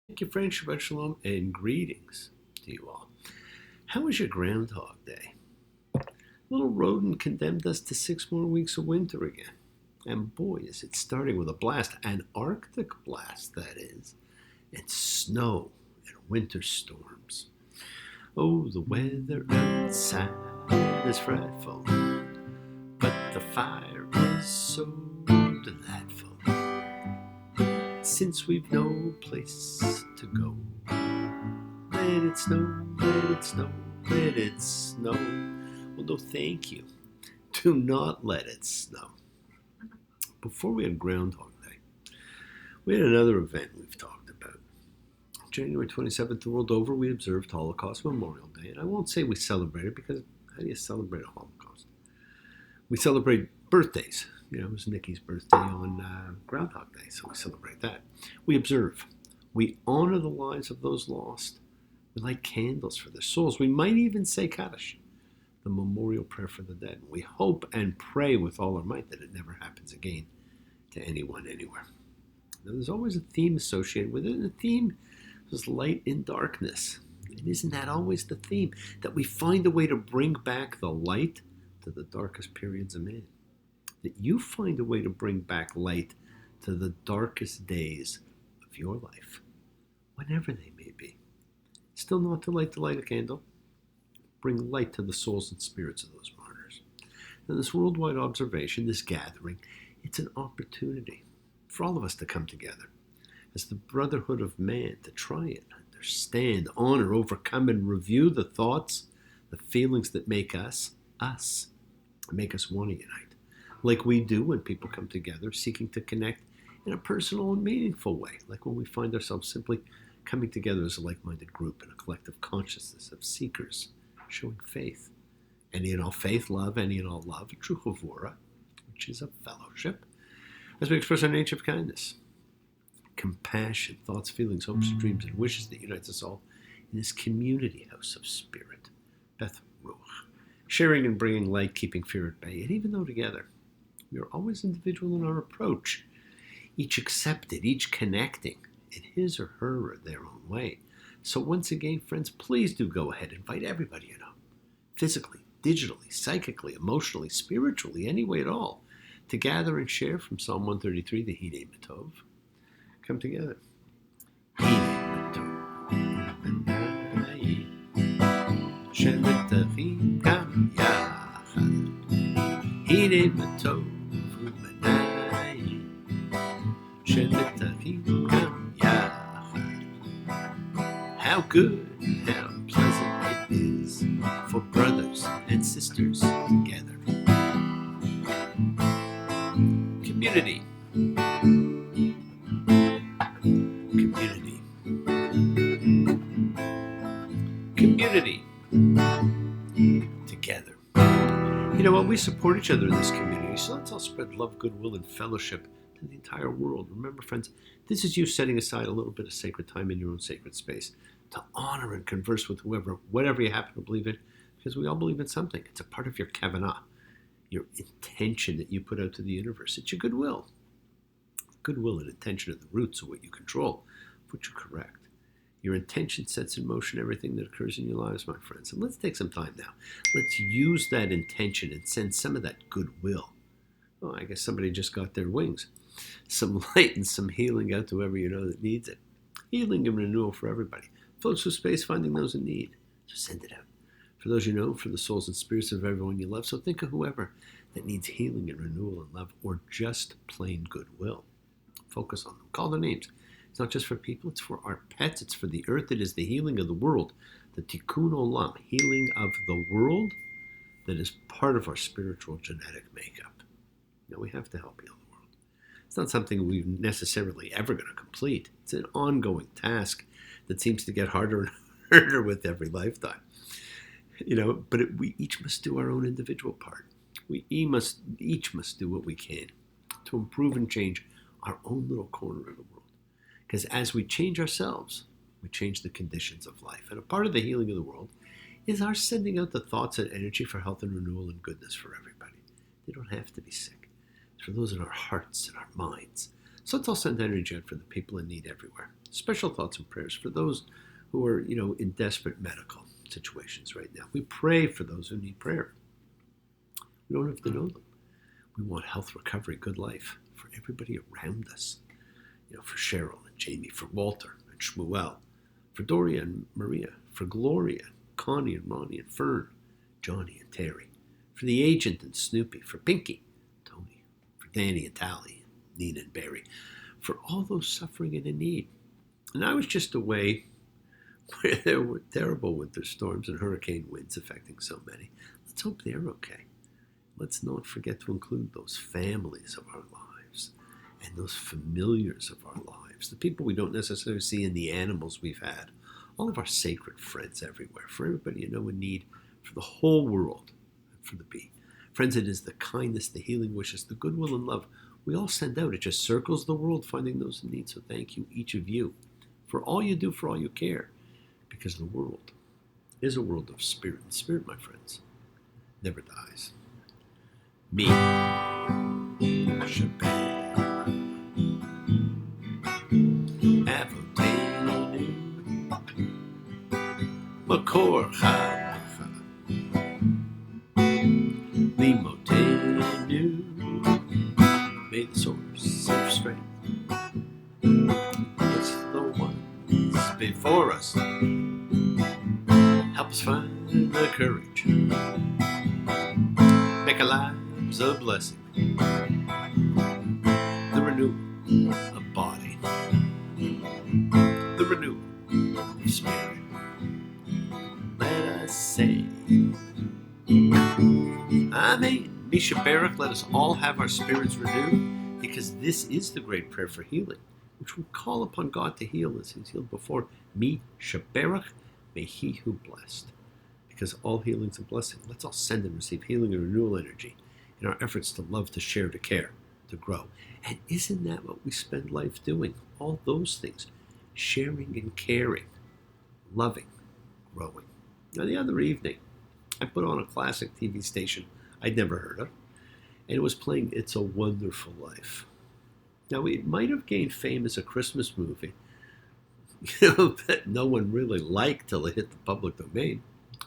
Thank you, friend. Shabbat Shalom and greetings to you all. How was your Groundhog Day? Little rodent condemned us to 6 more weeks of winter again. And boy, is it starting with a blast, an Arctic blast, that is, and snow and winter storms. Oh, the weather outside is frightful, but the fire is so delightful. Since we've no place to go, let it snow, let it snow, let it snow. Well, no, thank you. Do not let it snow. Before we had Groundhog Day, we had another event we've talked about. January 27th, the world over, we observed Holocaust Memorial Day. And I won't say we celebrated because how do you celebrate a Holocaust? We celebrate birthdays. It was Nikki's birthday on Groundhog Day, so we celebrate that. We observe. We honor the lives of those lost. We light candles for their souls. We might even say Kaddish, the memorial prayer for the dead. We hope and pray with all our might that it never happens again to anyone, anywhere. Now, there's always a theme associated with it, and the theme is light in darkness. And isn't that always the theme? That we find a way to bring back the light to the darkest periods of man. That you find a way to bring back light to the darkest days of your life, whenever they may be. Still not to light a candle. Bring light to the souls and spirits of those martyrs. Now, this worldwide observation, this gathering, it's an opportunity for all of us to come together as the brotherhood of man to try and understand, honor, overcome, and review the thoughts, the feelings that make us, make us want to unite. Like we do when people come together seeking to connect in a personal and meaningful way, like when we find ourselves simply coming together as a like-minded group in a collective consciousness of seekers showing faith. Any and all faith, love, any and all love, a true chavura, which is a fellowship, as we express our nature of kindness, compassion, thoughts, feelings, hopes, dreams, and wishes that unites us all in this community house of spirit, Beth Ruach, sharing and bringing light, keeping fear at bay. And even though together we are always individual in our approach, each accepted, each connecting in his or her or their own way. So once again, friends, please do go ahead and invite everybody you know, physically, digitally, psychically, emotionally, spiritually, any way at all, to gather and share from Psalm 133, the Hine Matov. Come together. Hine Matov. Shemetachim gam yachad. Hine Matov. Shemetachim gam yachad. How good, how pleasant it is for brothers and sisters together. Community. Community. Community. Together. You know what? We support each other in this community, so let's all spread love, goodwill, and fellowship to the entire world. Remember, friends, this is you setting aside a little bit of sacred time in your own sacred space to honor and converse with whoever, whatever you happen to believe in, because we all believe in something. It's a part of your kavanah, your intention that you put out to the universe. It's your goodwill. Goodwill and intention are the roots of what you control, what you correct. Your intention sets in motion everything that occurs in your lives, my friends. And let's take some time now. Let's use that intention and send some of that goodwill. Oh, I guess somebody just got their wings. Some light and some healing out to whoever you know that needs it. Healing and renewal for everybody. Floats through space, finding those in need. So send it out. For those you know, for the souls and spirits of everyone you love. So think of whoever that needs healing and renewal and love, or just plain goodwill. Focus on them. Call their names. It's not just for people, it's for our pets, it's for the earth, it is the healing of the world. The tikkun olam, healing of the world that is part of our spiritual genetic makeup. Now we have to help heal the world. It's not something we're necessarily ever going to complete. It's an ongoing task that seems to get harder and harder with every lifetime. But we each must do our own individual part. We each must do what we can to improve and change our own little corner of the world. Because as we change ourselves, we change the conditions of life. And a part of the healing of the world is our sending out the thoughts and energy for health and renewal and goodness for everybody. They don't have to be sick. It's for those in our hearts and our minds. So let's all send energy out for the people in need everywhere. Special thoughts and prayers for those who are, in desperate medical situations right now. We pray for those who need prayer. We don't have to know them. We want health, recovery, good life for everybody around us. For Cheryl and Jamie, for Walter and Shmuel, for Doria and Maria, for Gloria, Connie and Ronnie and Fern, Johnny and Terry, for the agent and Snoopy, for Pinky, Tony, for Danny and Tally, Nina and Barry, for all those suffering and in need. And I was just away where there were terrible winter storms and hurricane winds affecting so many. Let's hope they're okay. Let's not forget to include those families of our lives and those familiars of our lives, the people we don't necessarily see in the animals we've had, all of our sacred friends everywhere, for everybody in need, for the whole world, and for the bee. Friends, it is the kindness, the healing wishes, the goodwill and love we all send out. It just circles the world finding those in need. So thank you, each of you, for all you do, for all you care, because the world is a world of spirit. And spirit, my friends, never dies. Me, Shabbat. Avotenu, Makor Chacha, Limotenu, may the source of strength, it's the ones before us, help us find the courage, make our lives a blessing, the renewal of body, the renewal of spirit. Let us say, Amen. Misha Barak, let us all have our spirits renewed, because this is the great prayer for healing, which we call upon God to heal as He's healed before. Me, Shabarach, may He who blessed. Because all healing's a blessing. Let's all send and receive healing and renewal energy in our efforts to love, to share, to care, to grow. And isn't that what we spend life doing? All those things. Sharing and caring, loving, growing. Now, the other evening, I put on a classic TV station I'd never heard of, and it was playing It's a Wonderful Life. Now, it might have gained fame as a Christmas movie that no one really liked till it hit the public domain,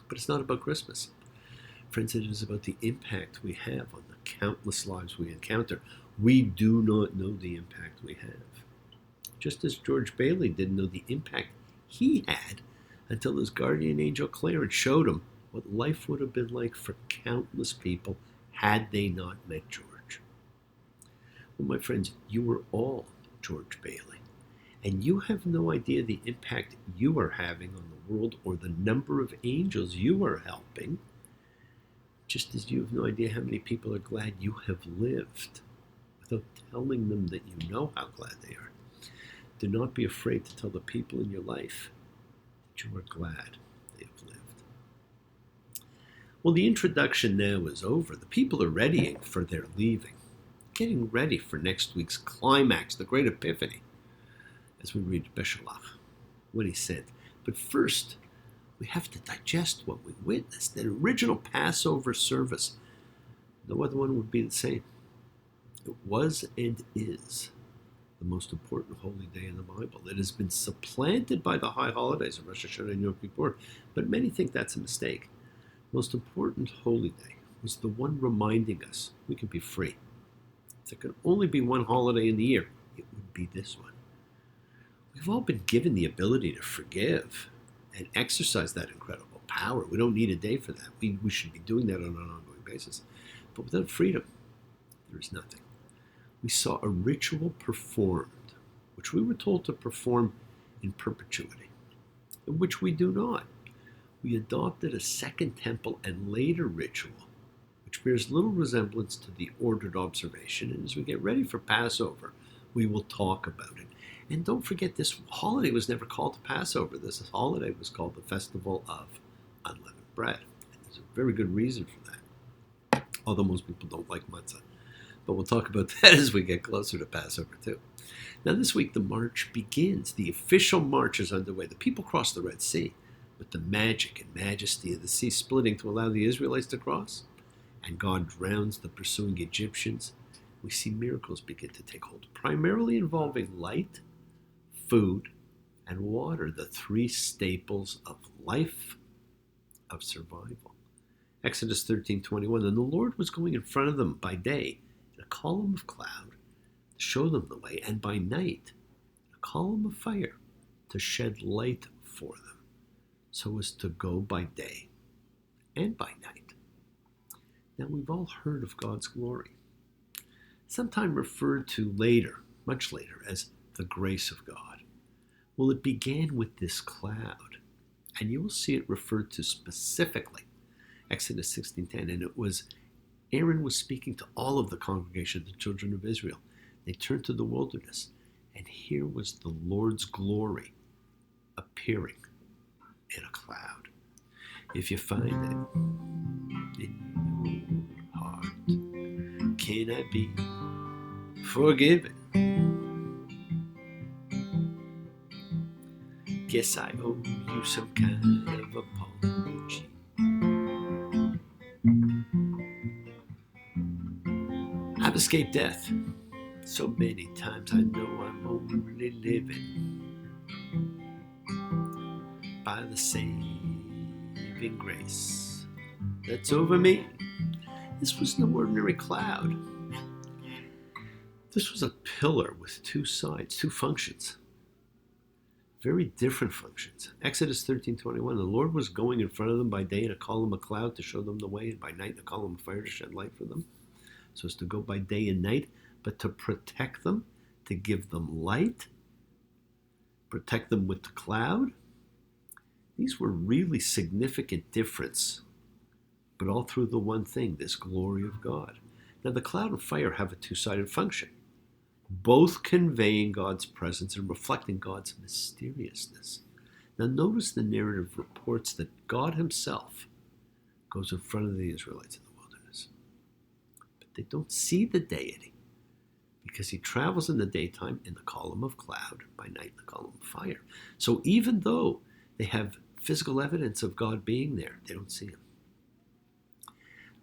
but it's not about Christmas. Friends, it is about the impact we have on the countless lives we encounter. We do not know the impact we have. Just as George Bailey didn't know the impact he had until his guardian angel Clarence showed him what life would have been like for countless people had they not met George. Well, my friends, you were all George Bailey, and you have no idea the impact you are having on the world or the number of angels you are helping, just as you have no idea how many people are glad you have lived without telling them that you know how glad they are. Do not be afraid to tell the people in your life that you are glad they have lived. Well, the introduction now is over. The people are readying for their leaving, getting ready for next week's climax, the Great Epiphany, as we read beshalach, what He sent. But first, we have to digest what we witnessed. The original Passover service, no other one would be the same. It was and is the most important holy day in the Bible. It has been supplanted by the high holidays of Rosh Hashanah and Yom Kippur, but many think that's a mistake. The most important holy day was the one reminding us we can be free. If there could only be one holiday in the year, it would be this one. We've all been given the ability to forgive and exercise that incredible power. We don't need a day for that. We should be doing that on an ongoing basis. But without freedom, there is nothing. We saw a ritual performed, which we were told to perform in perpetuity, and which we do not. We adopted a second temple and later ritual, which bears little resemblance to the ordered observation. And as we get ready for Passover, we will talk about it. And don't forget, this holiday was never called the Passover. This holiday was called the Festival of Unleavened Bread. And there's a very good reason for that, although most people don't like matzah. But we'll talk about that as we get closer to Passover too. Now this week the march begins. The official march is underway. The people cross the Red Sea with the magic and majesty of the sea splitting to allow the Israelites to cross. And God drowns the pursuing Egyptians. We see miracles begin to take hold, primarily involving light, food, and water, the three staples of life, of survival. Exodus 13:21, and the Lord was going in front of them by day in a column of cloud to show them the way, and by night in a column of fire to shed light for them, so as to go by day and by night. Now we've all heard of God's glory, sometimes referred to later, much later, as the grace of God. Well, it began with this cloud, and you will see it referred to specifically, Exodus 16:10, and it was Aaron was speaking to all of the congregation, the children of Israel. They turned to the wilderness, and here was the Lord's glory appearing in a cloud. If you find it in your heart, can I be forgiven? Guess I owe you some kind of apology. I've escaped death so many times, I know I'm only living by the saving grace that's over me. This was no ordinary cloud. This was a pillar with two sides, two functions. Very different functions. Exodus 13:21, the Lord was going in front of them by day in a column of cloud to show them the way, and by night in a column of fire to shed light for them. So as to go by day and night, but to protect them, to give them light, protect them with the cloud. These were really significant difference, but all through the one thing, this glory of God. Now the cloud and fire have a two-sided function, both conveying God's presence and reflecting God's mysteriousness. Now notice the narrative reports that God himself goes in front of the Israelites in the wilderness. But they don't see the deity because he travels in the daytime in the column of cloud, by night in the column of fire. So even though they have physical evidence of God being there, they don't see him.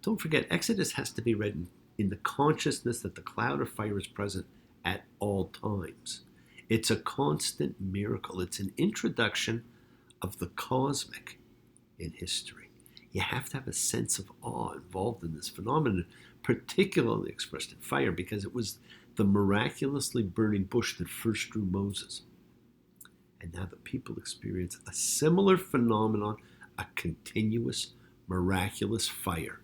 Don't forget, Exodus has to be read in the consciousness that the cloud of fire is present at all times. It's a constant miracle. It's an introduction of the cosmic in history. You have to have a sense of awe involved in this phenomenon, particularly expressed in fire, because it was the miraculously burning bush that first drew Moses. And now the people experience a similar phenomenon, a continuous, miraculous fire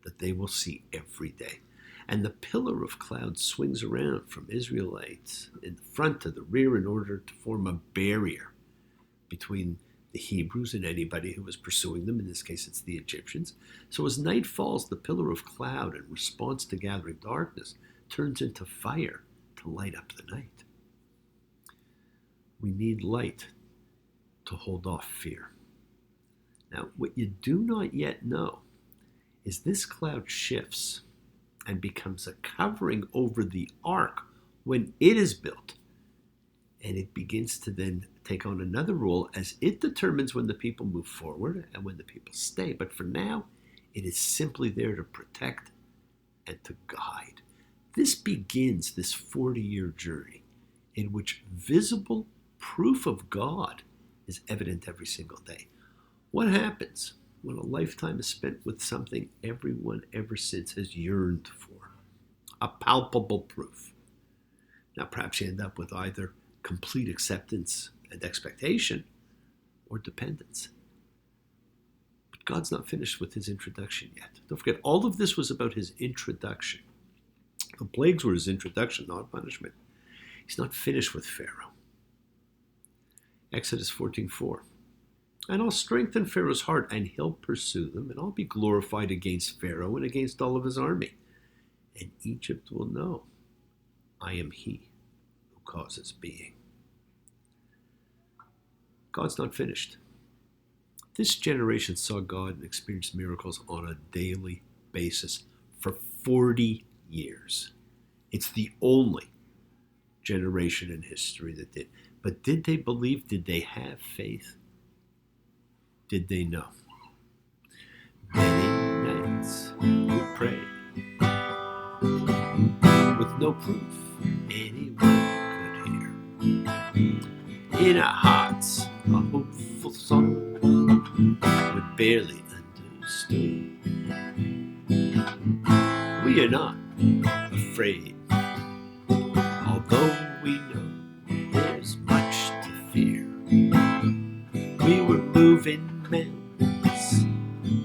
that they will see every day. And the pillar of cloud swings around from Israelites in the front to the rear in order to form a barrier between the Hebrews and anybody who was pursuing them. In this case, it's the Egyptians. So as night falls, the pillar of cloud, in response to gathering darkness, turns into fire to light up the night. We need light to hold off fear. Now, what you do not yet know is this cloud shifts and becomes a covering over the ark when it is built. And it begins to then take on another role as it determines when the people move forward and when the people stay. But for now, it is simply there to protect and to guide. This begins this 40-year journey in which visible proof of God is evident every single day. What happens when a lifetime is spent with something everyone ever since has yearned for? A palpable proof. Now perhaps you end up with either complete acceptance and expectation or dependence. But God's not finished with his introduction yet. Don't forget, all of this was about his introduction. The plagues were his introduction, not punishment. He's not finished with Pharaoh. Exodus 14:4. And I'll strengthen Pharaoh's heart, and he'll pursue them, and I'll be glorified against Pharaoh and against all of his army. And Egypt will know I am he who causes being. God's not finished. This generation saw God and experienced miracles on a daily basis for 40 years. It's the only generation in history that did. But did they believe? Did they have faith? Did they know? Many nights we prayed with no proof anyone could hear. In our hearts, a hopeful song we barely understood. We are not afraid, although we know there's much to fear. We were moving mountains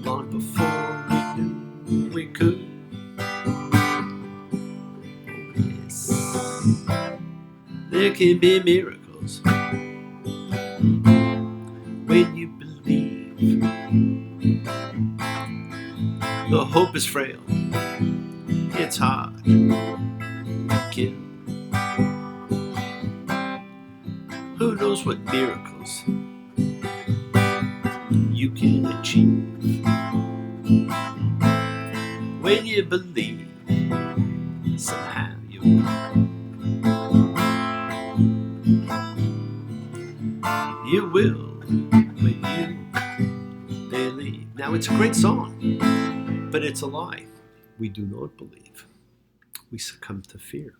long before we knew we could. Yes, there can be miracles when you believe. The hope is frail, it's hard to kill. Who knows what miracles you can achieve when you believe somehow you will. You will when you believe. Now it's a great song, but it's a lie. We do not believe. We succumb to fear.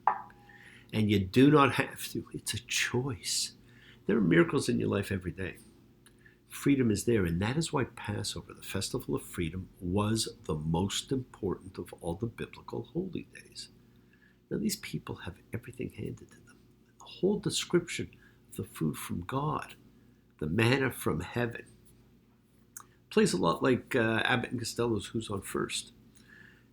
And you do not have to. It's a choice. There are miracles in your life every day. Freedom is there, and that is why Passover, the festival of freedom, was the most important of all the biblical holy days. Now, these people have everything handed to them. The whole description of the food from God, the manna from heaven, plays a lot like Abbott and Costello's Who's on First.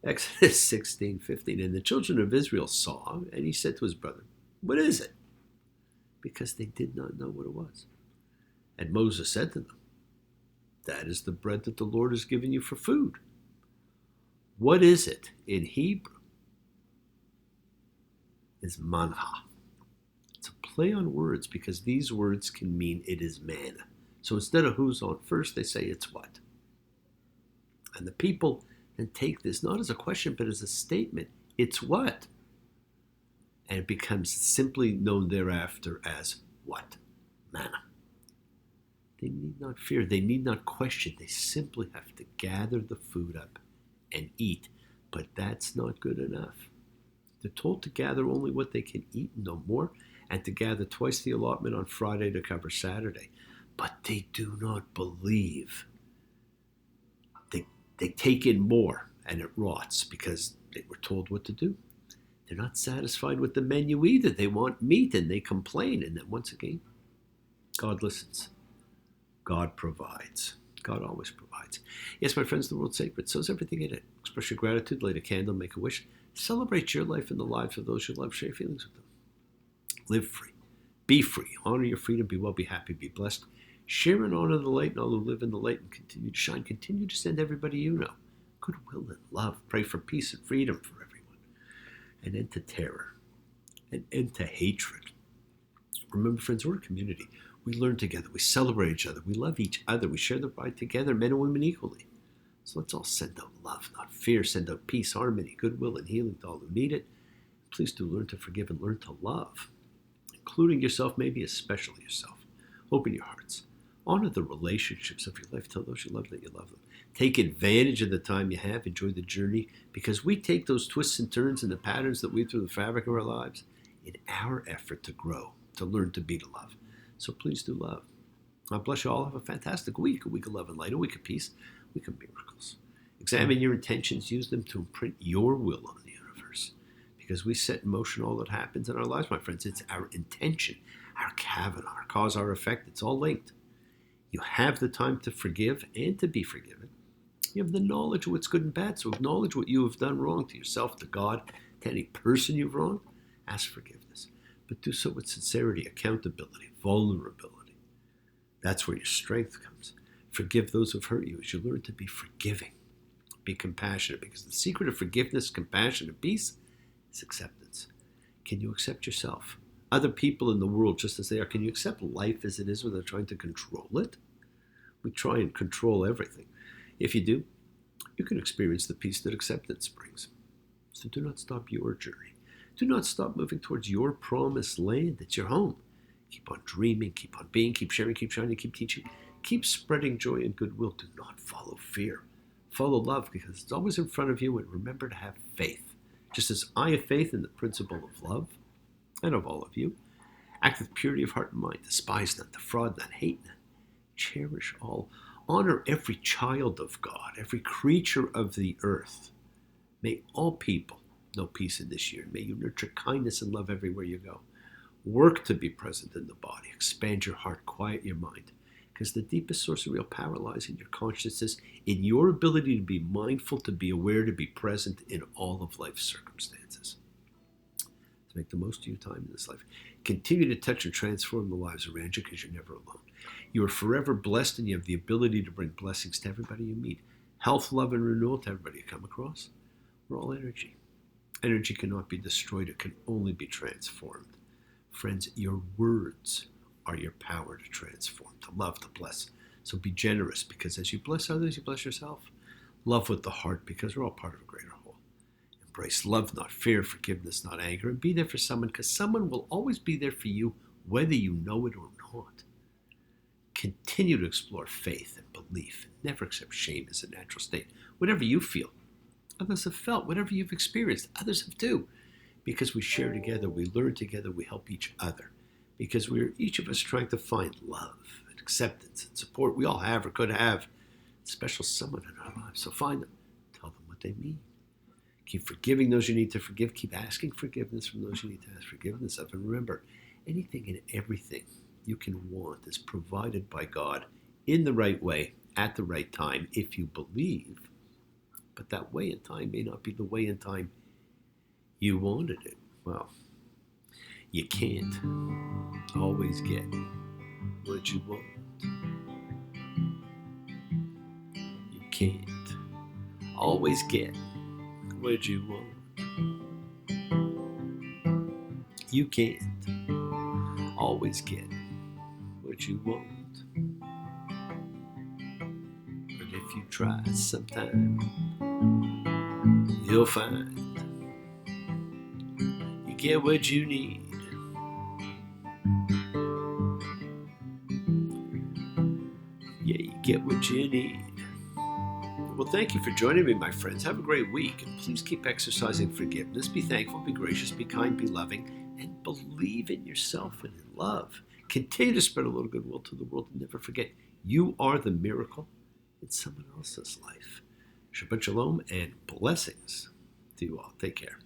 Exodus 16:15, and the children of Israel saw, and he said to his brother, "What is it?" Because they did not know what it was. And Moses said to them, "That is the bread that the Lord has given you for food." What is it in Hebrew? Is manna. It's a play on words because these words can mean it is manna. So instead of who's on first, they say it's what. And the people then take this not as a question, but as a statement. It's what? And it becomes simply known thereafter as what? Manna. They need not fear. They need not question. They simply have to gather the food up and eat. But that's not good enough. They're told to gather only what they can eat and no more, and to gather twice the allotment on Friday to cover Saturday. But they do not believe. They take in more, and it rots because they were told what to do. They're not satisfied with the menu either. They want meat, and they complain. And then once again, God listens. God provides. God always provides. Yes, my friends, the world's sacred. So is everything in it. Express your gratitude, light a candle, make a wish. Celebrate your life and the lives of those you love. Share your feelings with them. Live free. Be free. Honor your freedom. Be well, be happy, be blessed. Share and honor the light, and all who live in the light and continue to shine. Continue to send everybody you know goodwill and love. Pray for peace and freedom for everyone. An end to terror. An end to hatred. Remember, friends, we're a community. We learn together. We celebrate each other. We love each other. We share the bride together, men and women equally. So let's all send out love, not fear. Send out peace, harmony, goodwill, and healing to all who need it. Please do learn to forgive and learn to love, including yourself, maybe especially yourself. Open your hearts. Honor the relationships of your life. Tell those you love that you love them. Take advantage of the time you have. Enjoy the journey, because we take those twists and turns and the patterns that weave through the fabric of our lives in our effort to grow, to learn to be to love. So please do love. God bless you all. Have a fantastic week. A week of love and light, a week of peace, a week of miracles. Examine your intentions. Use them to imprint your will on the universe, because we set in motion all that happens in our lives, my friends. It's our intention, our Kavanaugh, our cause, our effect. It's all linked. You have the time to forgive and to be forgiven. You have the knowledge of what's good and bad. So acknowledge what you have done wrong to yourself, to God, to any person you've wronged. Ask forgiveness. But do so with sincerity, accountability, vulnerability. That's where your strength comes. Forgive those who've hurt you as you learn to be forgiving. Be compassionate, because the secret of forgiveness, compassion, and peace is acceptance. Can you accept yourself? Other people in the world just as they are? Can you accept life as it is without trying to control it? We try and control everything. If you do, you can experience the peace that acceptance brings. So do not stop your journey. Do not stop moving towards your promised land. It's your home. Keep on dreaming, keep on being, keep sharing, keep shining, keep teaching. Keep spreading joy and goodwill. Do not follow fear. Follow love, because it's always in front of you. And remember to have faith. Just as I have faith in the principle of love and of all of you, Act with purity of heart and mind. Despise not, defraud not, hate not. Cherish all. Honor every child of God, every creature of the earth. May all people know peace in this year. May you nurture kindness and love everywhere you go. Work to be present in the body. Expand your heart. Quiet your mind. Because the deepest source of real power lies in your consciousness, in your ability to be mindful, to be aware, to be present in all of life's circumstances. To make the most of your time in this life. Continue to touch and transform the lives around you because you're never alone. You are forever blessed and you have the ability to bring blessings to everybody you meet. Health, love, and renewal to everybody you come across. We're all energy. Energy cannot be destroyed. It can only be transformed. Friends, your words are your power to transform, to love, to bless. So be generous, because as you bless others, you bless yourself. Love with the heart, because we're all part of a greater whole. Embrace love, not fear, forgiveness, not anger, and be there for someone, because someone will always be there for you, whether you know it or not. Continue to explore faith and belief, and never accept shame as a natural state. Whatever you feel, others have felt. Whatever you've experienced, others have too. Because we share together, we learn together, we help each other. Because we're each of us trying to find love and acceptance and support we all have or could have. Special someone in our lives. So find them. Tell them what they mean. Keep forgiving those you need to forgive. Keep asking forgiveness from those you need to ask forgiveness of. And remember, anything and everything you can want is provided by God in the right way, at the right time, if you believe. But that way and time may not be the way and time you wanted it. Well, you can't always get what you want. You can't always get what you want. You can't always get what you want. But if you try sometime, you'll find you get what you need. Yeah, you get what you need. Well, thank you for joining me, my friends. Have a great week, and please keep exercising forgiveness. Be thankful, be gracious, be kind, be loving, and believe in yourself and in love. Continue to spread a little goodwill to the world, and never forget, you are the miracle in someone else's life. Shabbat shalom and blessings to you all. Take care.